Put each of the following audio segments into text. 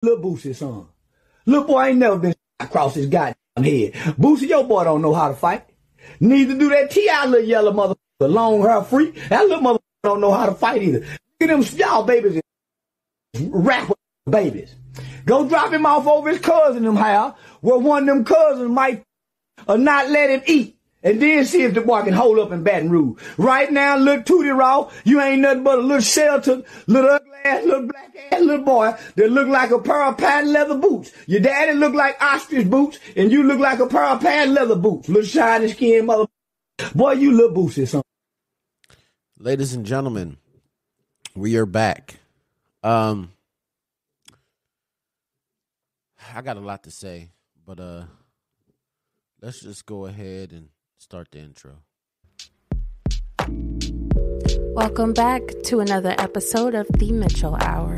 Lil Boosie son. Little boy ain't never been across his goddamn head. Boosie, your boy don't know how to fight. Neither do that T.I. little yellow motherfucker, long hair freak. That little motherfucker don't know how to fight either. Look at them y'all babies, rapper babies. Go drop him off over his cousin them house, where one of them cousins might or not let him eat. And then see if the boy can hold up in Baton Rouge. Right now, little Tootie Raw, you ain't nothing but a little sheltered, little ugly ass, little black ass little boy that look like a pair of patent leather boots. Your daddy look like ostrich boots, and you look like a pair of patent leather boots. Little shiny skin mother. Boy, you Lil Boosie son. Ladies and gentlemen, we are back. I got a lot to say, but let's just go ahead and start the intro. Welcome back to another episode of The Mitchell Hour.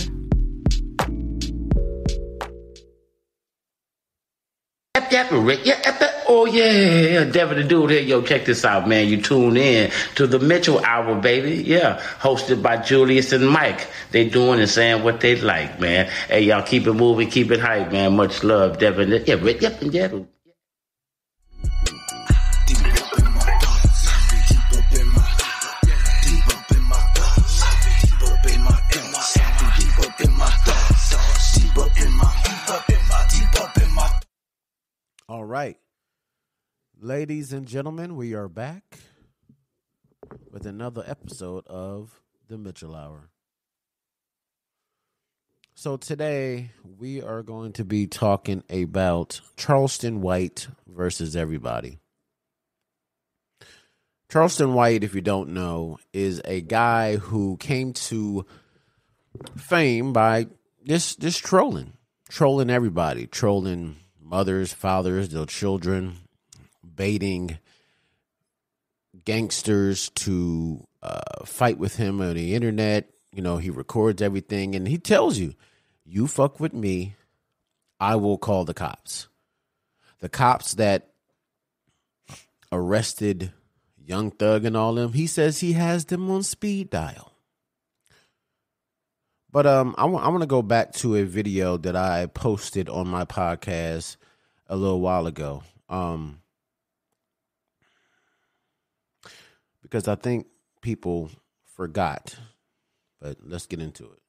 Oh yeah, Devin the Dude here. Yo, check this out, man. You tune in to the Mitchell Hour, baby. Yeah, hosted by Julius and Mike. They doing and saying what they like, man. Hey, y'all keep it moving, keep it hype, man. Much love, Devin. Yeah. All right. Ladies and gentlemen, we are back with another episode of The Mitchell Hour. So today we are going to be talking about Charleston White versus everybody. Charleston White, if you don't know, is a guy who came to fame by just trolling everybody, trolling mothers, fathers, their children, baiting gangsters to fight with him on the internet. You know, he records everything and he tells you, you fuck with me, I will call the cops. The cops that arrested Young Thug and all them, he says he has them on speed dial. But I want to go back to a video that I posted on my podcast a little while ago, because I think people forgot. But let's get into it.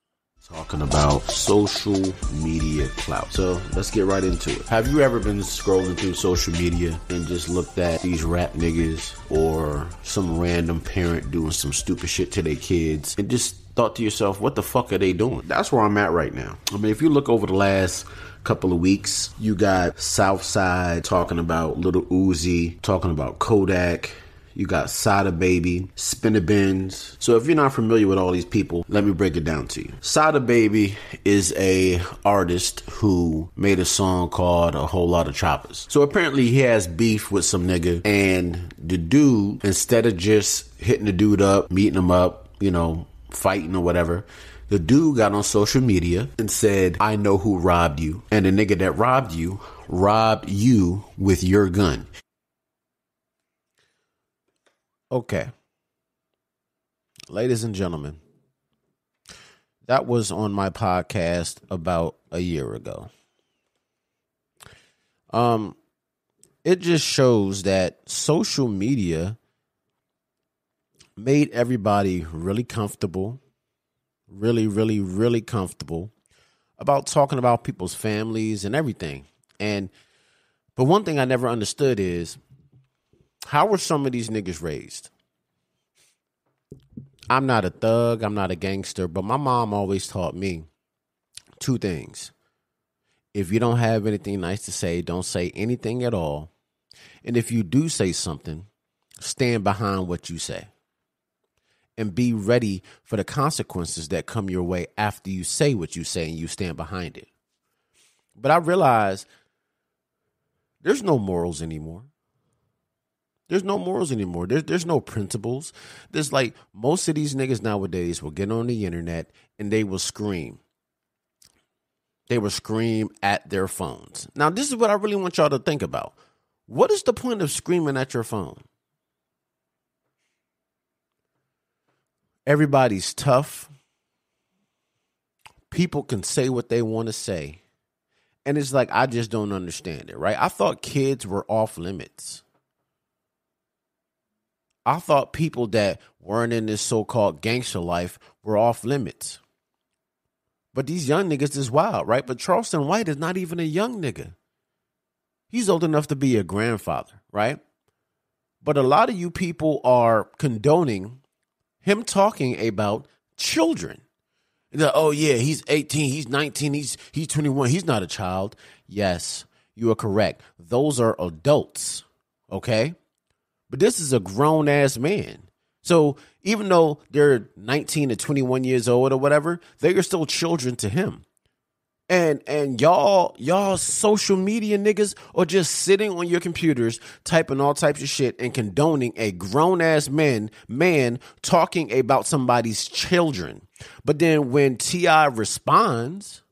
Talking about social media clout. So let's get right into it. Have you ever been scrolling through social media and just looked at these rap niggas or some random parent doing some stupid shit to their kids and just thought to yourself, what the fuck are they doing? That's where I'm at right now. I mean, if you look over the last couple of weeks, you got Southside talking about Lil Uzi, talking about Kodak. You got Sada Baby, Spinner Bins. So if you're not familiar with all these people, let me break it down to you. Sada Baby is a artist who made a song called A Whole Lot of Choppers. So apparently he has beef with some nigga, and the dude, instead of just hitting the dude up, meeting him up, you know, fighting or whatever, the dude got on social media and said, I know who robbed you. And the nigga that robbed you with your gun. Okay. Ladies and gentlemen, that was on my podcast about a year ago. It just shows that social media made everybody really comfortable, really comfortable about talking about people's families and everything. But one thing I never understood is, how were some of these niggas raised? I'm not a thug, I'm not a gangster, but my mom always taught me two things. If you don't have anything nice to say, don't say anything at all. And if you do say something, stand behind what you say. And be ready for the consequences that come your way after you say what you say and you stand behind it. But I realized there's no morals anymore. There's no morals anymore. There's no principles. There's like most of these niggas nowadays will get on the internet and they will scream. They will scream at their phones. Now, this is what I really want y'all to think about. What is the point of screaming at your phone? Everybody's tough. People can say what they want to say. And it's like, I just don't understand it, right? I thought kids were off limits. I thought people that weren't in this so-called gangster life were off limits. But these young niggas is wild, right? But Charleston White is not even a young nigga. He's old enough to be a grandfather, right? But a lot of you people are condoning him talking about children. Like, oh, yeah, he's 18, he's 19, he's 21. He's not a child. Yes, you are correct. Those are adults, okay? But this is a grown-ass man. So even though they're 19 to 21 years old or whatever, they are still children to him. And y'all social media niggas are just sitting on your computers typing all types of shit and condoning a grown-ass man talking about somebody's children. But then when T.I. responds,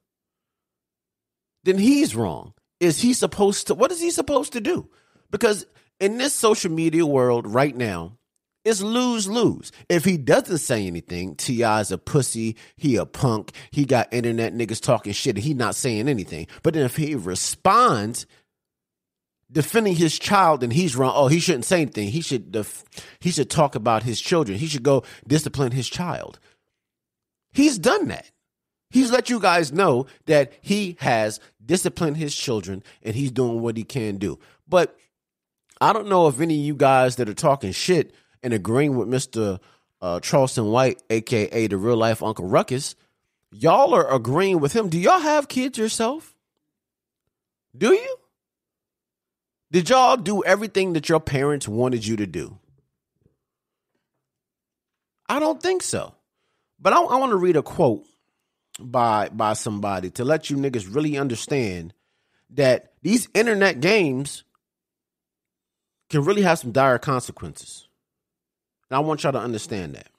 then he's wrong. What is he supposed to do? Because in this social media world right now, it's lose-lose. If he doesn't say anything, T.I.'s a pussy, he a punk, he got internet niggas talking shit, and he not saying anything. But then if he responds, defending his child, then he's wrong. Oh, he shouldn't say anything. He should talk about his children. He should go discipline his child. He's done that. He's let you guys know that he has disciplined his children, and he's doing what he can do. But I don't know if any of you guys that are talking shit and agreeing with Mr. Charleston White, a.k.a. the real-life Uncle Ruckus, y'all are agreeing with him. Do y'all have kids yourself? Do you? Did y'all do everything that your parents wanted you to do? I don't think so. But I want to read a quote by somebody to let you niggas really understand that these internet games can really have some dire consequences. And I want y'all to understand that.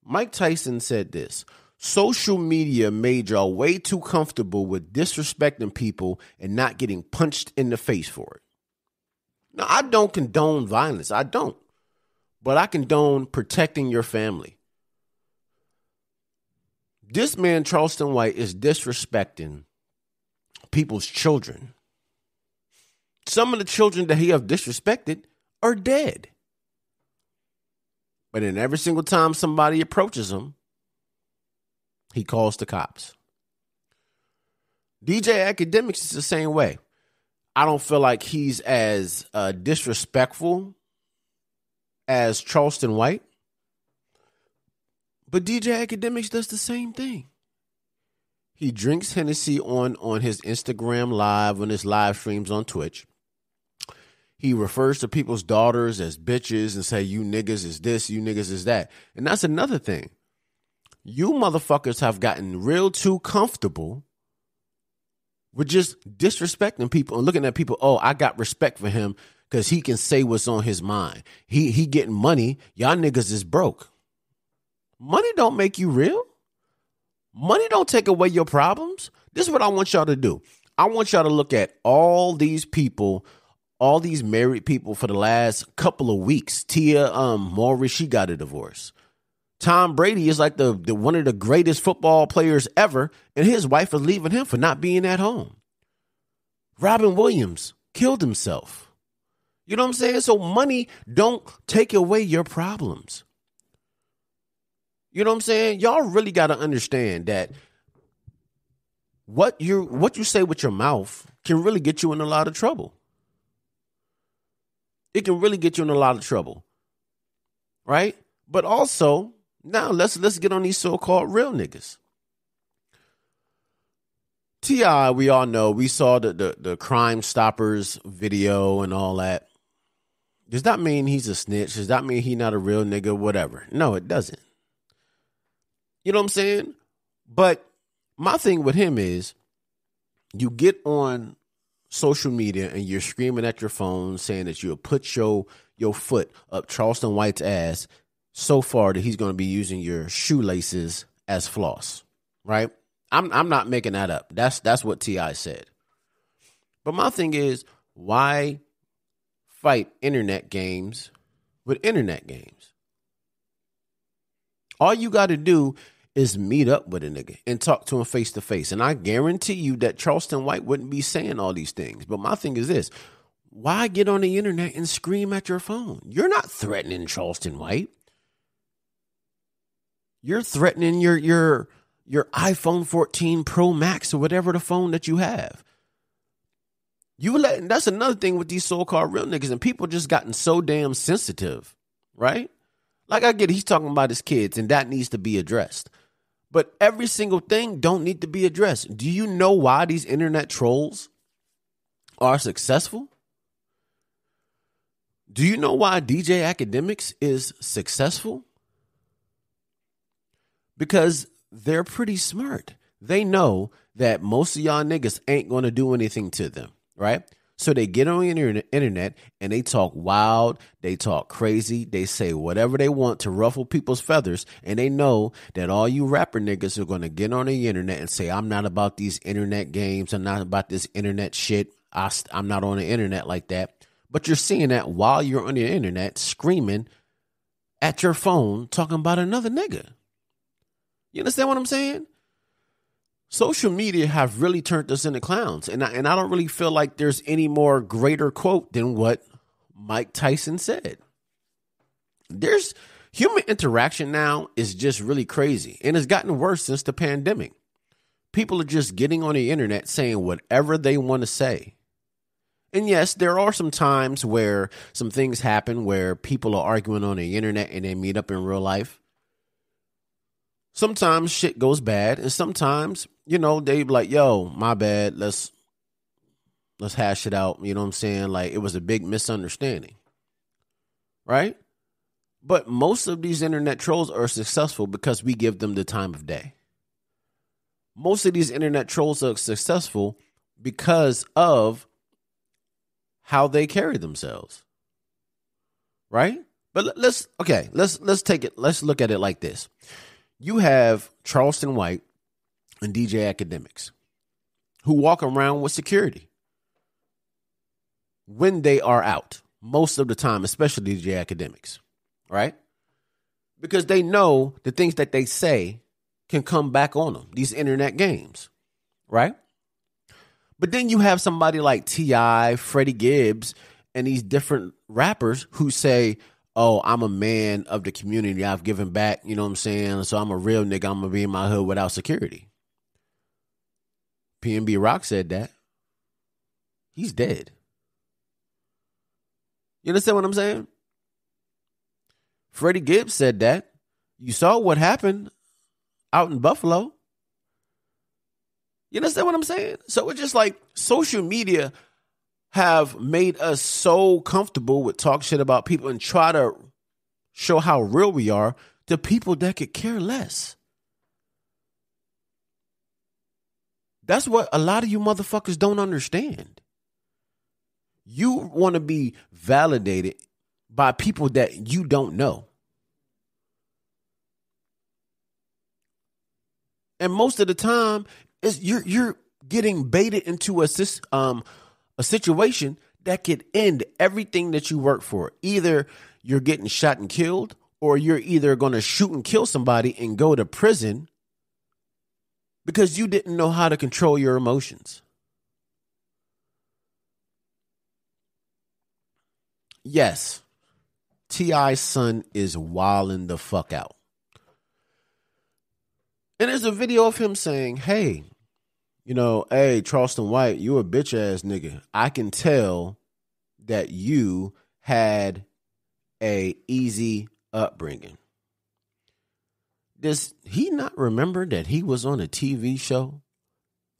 Mike Tyson said this: social media made y'all way too comfortable with disrespecting people and not getting punched in the face for it. Now, I don't condone violence. I don't. But I condone protecting your family. This man, Charleston White, is disrespecting people's children. Some of the children that he have disrespected are dead. But then every single time somebody approaches him, he calls the cops. DJ Academics is the same way. I don't feel like he's as disrespectful as Charleston White. But DJ Academics does the same thing. He drinks Hennessy on his Instagram live, on his live streams on Twitch. He refers to people's daughters as bitches and say, you niggas is this, you niggas is that. And that's another thing. You motherfuckers have gotten real too comfortable with just disrespecting people and looking at people. Oh, I got respect for him because he can say what's on his mind. He getting money. Y'all niggas is broke. Money don't make you real. Money don't take away your problems. This is what I want y'all to do. I want y'all to look at all these people, all these married people for the last couple of weeks. Tia Mowry, she got a divorce. Tom Brady is like the one of the greatest football players ever, and his wife is leaving him for not being at home. Robin Williams killed himself. You know what I'm saying? So money don't take away your problems. You know what I'm saying? Y'all really got to understand that what you say with your mouth can really get you in a lot of trouble. It can really get you in a lot of trouble. Right? But also, now let's get on these so-called real niggas. T.I., we all know, we saw the Crime Stoppers video and all that. Does that mean he's a snitch? Does that mean he not a real nigga? Whatever. No, it doesn't. You know what I'm saying? But my thing with him is you get on social media and you're screaming at your phone saying that you'll put your foot up Charleston White's ass so far that he's going to be using your shoelaces as floss, right? I'm not making that up. That's what T.I. said. But my thing is, why fight internet games with internet games? All you got to do is meet up with a nigga and talk to him face to face. And I guarantee you that Charleston White wouldn't be saying all these things. But my thing is this: why get on the internet and scream at your phone? You're not threatening Charleston White. You're threatening your iPhone 14 Pro Max or whatever the phone that you have. That's another thing with these so-called real niggas, and people just gotten so damn sensitive, right? Like, I get it, he's talking about his kids, and that needs to be addressed. But every single thing don't need to be addressed. Do you know why these internet trolls are successful? Do you know why DJ Academics is successful? Because they're pretty smart. They know that most of y'all niggas ain't going to do anything to them, right? So they get on the internet and they talk wild, they talk crazy, they say whatever they want to ruffle people's feathers, and they know that all you rapper niggas are going to get on the internet and say, I'm not about these internet games, I'm not about this internet shit, I'm not on the internet like that. But you're seeing that while you're on the internet screaming at your phone talking about another nigga. You understand what I'm saying? Social media have really turned us into clowns. And I don't really feel like there's any more greater quote than what Mike Tyson said. There's human interaction now is just really crazy. And it's gotten worse since the pandemic. People are just getting on the internet saying whatever they want to say. And yes, there are some times where some things happen where people are arguing on the internet and they meet up in real life. Sometimes shit goes bad, and sometimes, you know, they be like, yo, my bad, let's hash it out. You know what I'm saying? Like, it was a big misunderstanding, right? But most of these internet trolls are successful because we give them the time of day. Most of these internet trolls are successful because of how they carry themselves, right? But let's take it. Let's look at it like this. You have Charleston White and DJ Academics who walk around with security when they are out most of the time, especially DJ Academics, right? Because they know the things that they say can come back on them, these internet games, right? But then you have somebody like T.I., Freddie Gibbs, and these different rappers who say, oh, I'm a man of the community. I've given back, you know what I'm saying? So I'm a real nigga. I'm going to be in my hood without security. PNB Rock said that. He's dead. You understand what I'm saying? Freddie Gibbs said that. You saw what happened out in Buffalo. You understand what I'm saying? So it's just like social media have made us so comfortable with talk shit about people and try to show how real we are to people that could care less. That's what a lot of you motherfuckers don't understand. You want to be validated by people that you don't know. And most of the time, you're getting baited into a situation that could end everything that you work for. Either you're getting shot and killed, or you're either going to shoot and kill somebody and go to prison because you didn't know how to control your emotions. Yes, T.I.'s son is wilding the fuck out. And there's a video of him saying, hey, you know, hey, Charleston White, you a bitch ass nigga. I can tell that you had a easy upbringing. Does he not remember that he was on a TV show,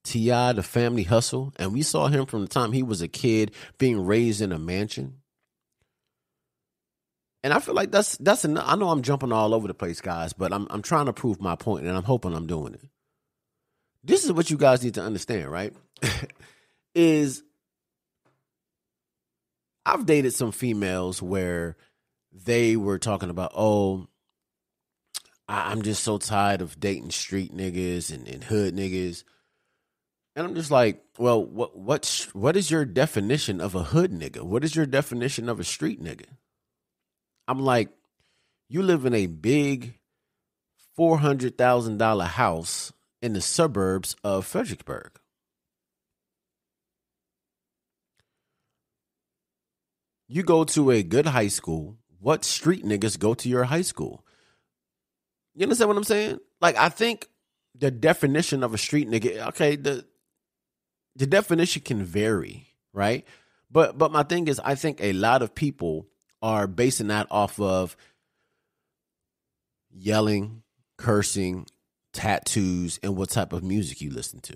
T.I., The Family Hustle, and we saw him from the time he was a kid being raised in a mansion? And I feel like that's enough. I know I'm jumping all over the place, guys, but I'm trying to prove my point, and I'm hoping I'm doing it. This is what you guys need to understand, right? Is I've dated some females where they were talking about, oh, I'm just so tired of dating street niggas and hood niggas. And I'm just like, well, what is your definition of a hood nigga? What is your definition of a street nigga? I'm like, you live in a big $400,000 house in the suburbs of Fredericksburg. You go to a good high school. What street niggas go to your high school? You understand what I'm saying? Like, I think the definition of a street nigga, okay, the definition can vary, right? But my thing is, I think a lot of people are basing that off of yelling, cursing, tattoos, and what type of music you listen to.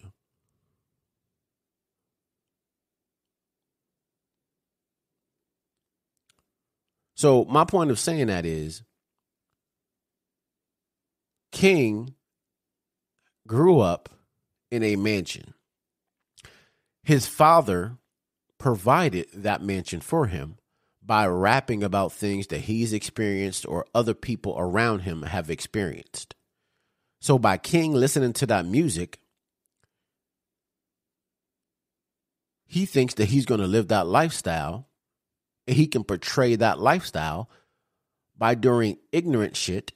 So my point of saying that is, King grew up in a mansion. His father provided that mansion for him by rapping about things that he's experienced or other people around him have experienced. So by King listening to that music, he thinks that he's going to live that lifestyle, and he can portray that lifestyle by doing ignorant shit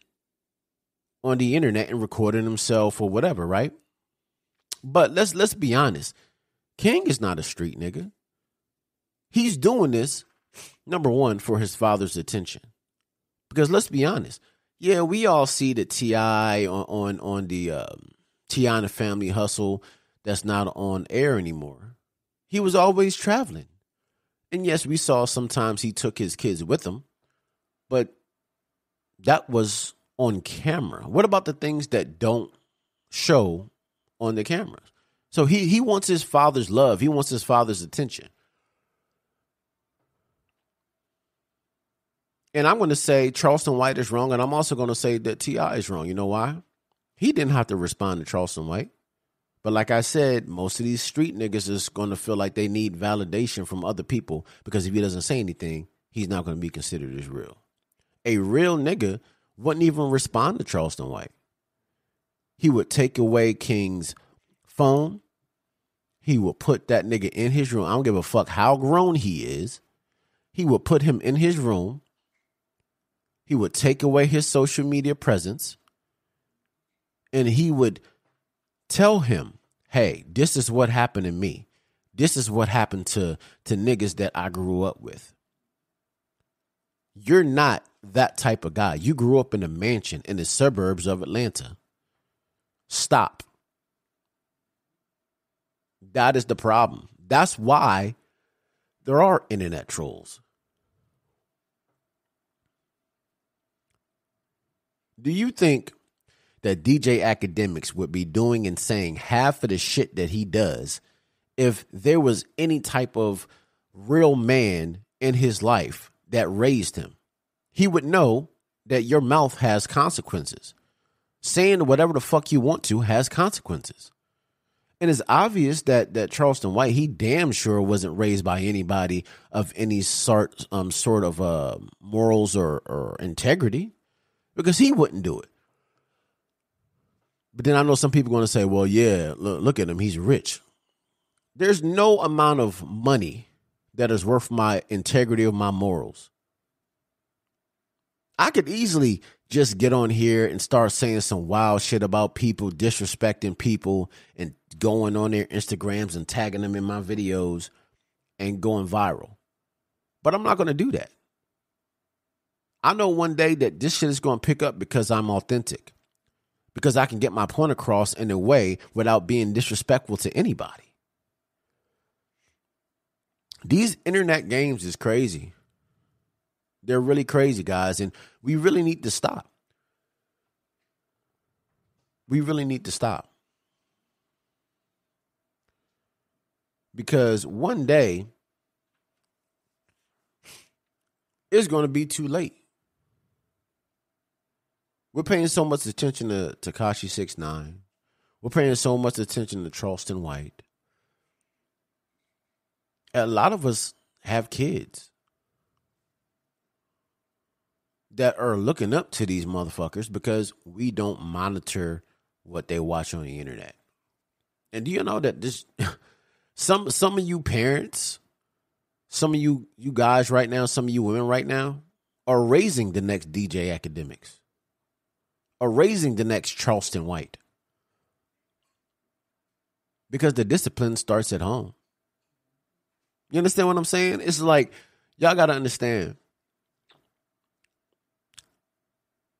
on the internet and recording himself or whatever, right? But let's be honest. King is not a street nigga. He's doing this, number one, for his father's attention. Because let's be honest. Yeah, we all see the T.I. on the T.I. and the Family Hustle that's not on air anymore. He was always traveling. And yes, we saw sometimes he took his kids with him, but that was on camera. What about the things that don't show on the cameras? So he wants his father's love. He wants his father's attention. And I'm going to say Charleston White is wrong, and I'm also going to say that T.I. is wrong. You know why? He didn't have to respond to Charleston White. But like I said, most of these street niggas is going to feel like they need validation from other people, because if he doesn't say anything, he's not going to be considered as real. A real nigga wouldn't even respond to Charleston White. He would take away King's phone. He would put that nigga in his room. I don't give a fuck how grown he is. He would put him in his room. He would take away his social media presence. And he would tell him, hey, this is what happened to me. This is what happened to niggas that I grew up with. You're not that type of guy. You grew up in a mansion in the suburbs of Atlanta. Stop. That is the problem. That's why there are internet trolls. Do you think that DJ Academics would be doing and saying half of the shit that he does if there was any type of real man in his life that raised him? He would know that your mouth has consequences. Saying whatever the fuck you want to has consequences. And it's obvious that Charleston White, he damn sure wasn't raised by anybody of any sort of morals or integrity, because he wouldn't do it. But then I know some people are going to say, well, yeah, look at him. He's rich. There's no amount of money that is worth my integrity or my morals. I could easily just get on here and start saying some wild shit about people, disrespecting people, and going on their Instagrams and tagging them in my videos and going viral. But I'm not going to do that. I know one day that this shit is going to pick up because I'm authentic. Because I can get my point across in a way without being disrespectful to anybody. These internet games is crazy. They're really crazy, guys, and we really need to stop. We really need to stop. Because one day, it's going to be too late. We're paying so much attention to Tekashi 6ix9ine. We're paying so much attention to Charleston White. A lot of us have kids that are looking up to these motherfuckers because we don't monitor what they watch on the internet. And do you know that this some of you parents, some of you guys right now, some of you women right now are raising the next DJ Academics. are raising the next Charleston White. Because the discipline starts at home. You understand what I'm saying? It's like, y'all got to understand.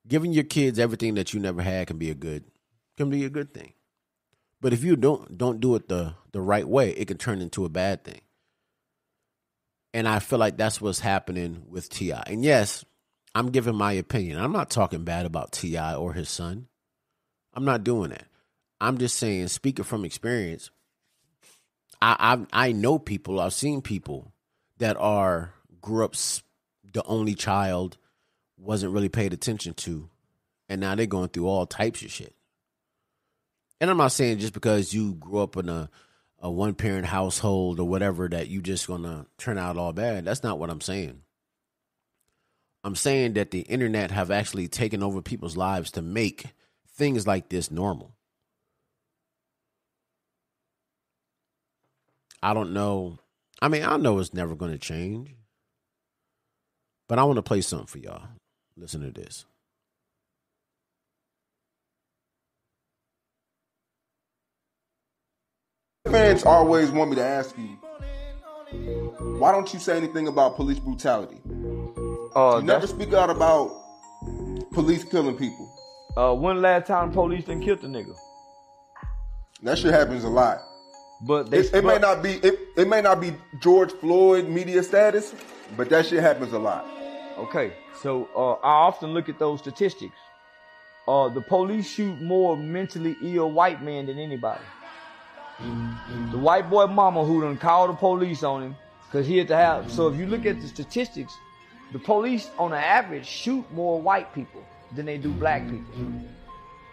Giving your kids everything that you never had can be a good thing. But if you don't do it the right way, it can turn into a bad thing. And I feel like that's what's happening with T.I. And yes, I'm giving my opinion. I'm not talking bad about T.I. or his son. I'm not doing that. I'm just saying, speaking from experience, I know people, I've seen people that grew up the only child, wasn't really paid attention to, and now they're going through all types of shit. And I'm not saying just because you grew up in a one-parent household or whatever that you just going to turn out all bad. That's not what I'm saying. I'm saying that the internet have actually taken over people's lives to make things like this normal. I don't know. I mean, I know it's never going to change. But I want to play something for y'all. Listen to this. Fans always want me to ask you, why don't you say anything about police brutality? You never speak out about police killing people. When last time police done killed a nigga? That shit happens a lot. But it may not be George Floyd media status, but that shit happens a lot. Okay, so I often look at those statistics. The police shoot more mentally ill white men than anybody. The white boy mama who done called the police on him because he had to have. So if you look at the statistics, the police on the average shoot more white people than they do black people.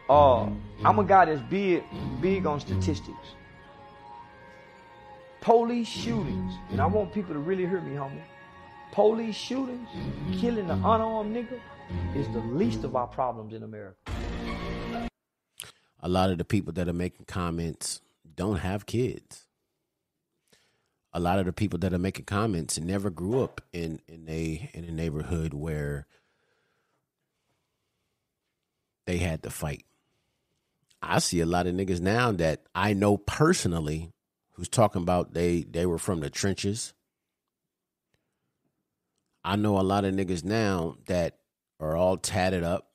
I'm a guy that's big on statistics. Police shootings, and I want people to really hear me, homie. Police shootings, killing an unarmed nigga, is the least of our problems in America. A lot of the people that are making comments don't have kids. A lot of the people that are making comments never grew up in a neighborhood where they had to fight. I see a lot of niggas now that I know personally who's talking about they were from the trenches. I know a lot of niggas now that are all tatted up,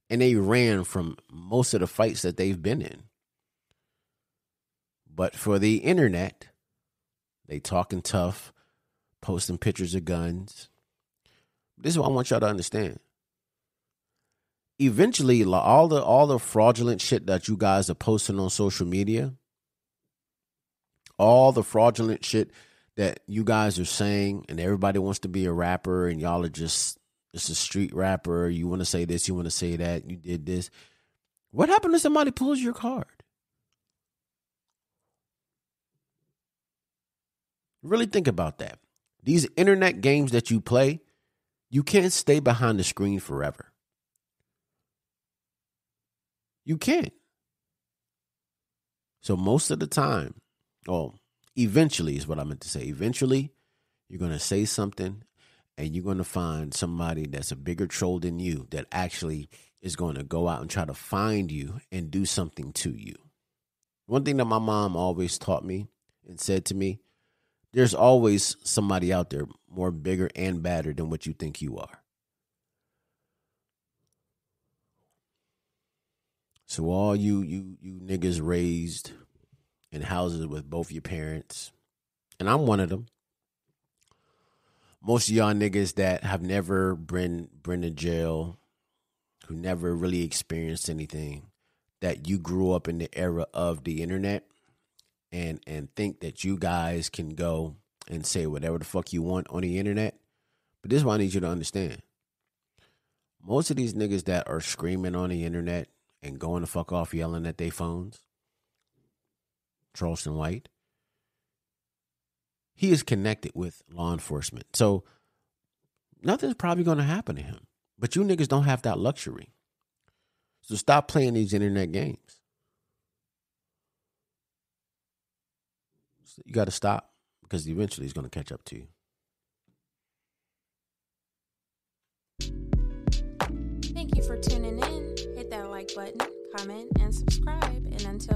and they ran from most of the fights that they've been in. But for the internet, they talking tough, posting pictures of guns. This is what I want y'all to understand. Eventually, all the fraudulent shit that you guys are posting on social media, all the fraudulent shit that you guys are saying, and everybody wants to be a rapper, and y'all are just a street rapper. You want to say this, you want to say that, you did this. What happened if somebody pulls your card? Really think about that. These internet games that you play, you can't stay behind the screen forever. You can't. So most of the time, eventually is what I meant to say. Eventually, you're going to say something and you're going to find somebody that's a bigger troll than you that actually is going to go out and try to find you and do something to you. One thing that my mom always taught me and said to me, there's always somebody out there more bigger and badder than what you think you are. So all you niggas raised in houses with both your parents, and I'm one of them. Most of y'all niggas that have never been to jail, who never really experienced anything, that you grew up in the era of the internet and think that you guys can go and say whatever the fuck you want on the internet. But this is what I need you to understand. Most of these niggas that are screaming on the internet and going the fuck off yelling at their phones, Charleston White, he is connected with law enforcement. So nothing's probably going to happen to him. But you niggas don't have that luxury. So stop playing these internet games. You got to stop, because eventually he's going to catch up to you. Thank you you for tuning in. Hit that like button, comment, and subscribe. And until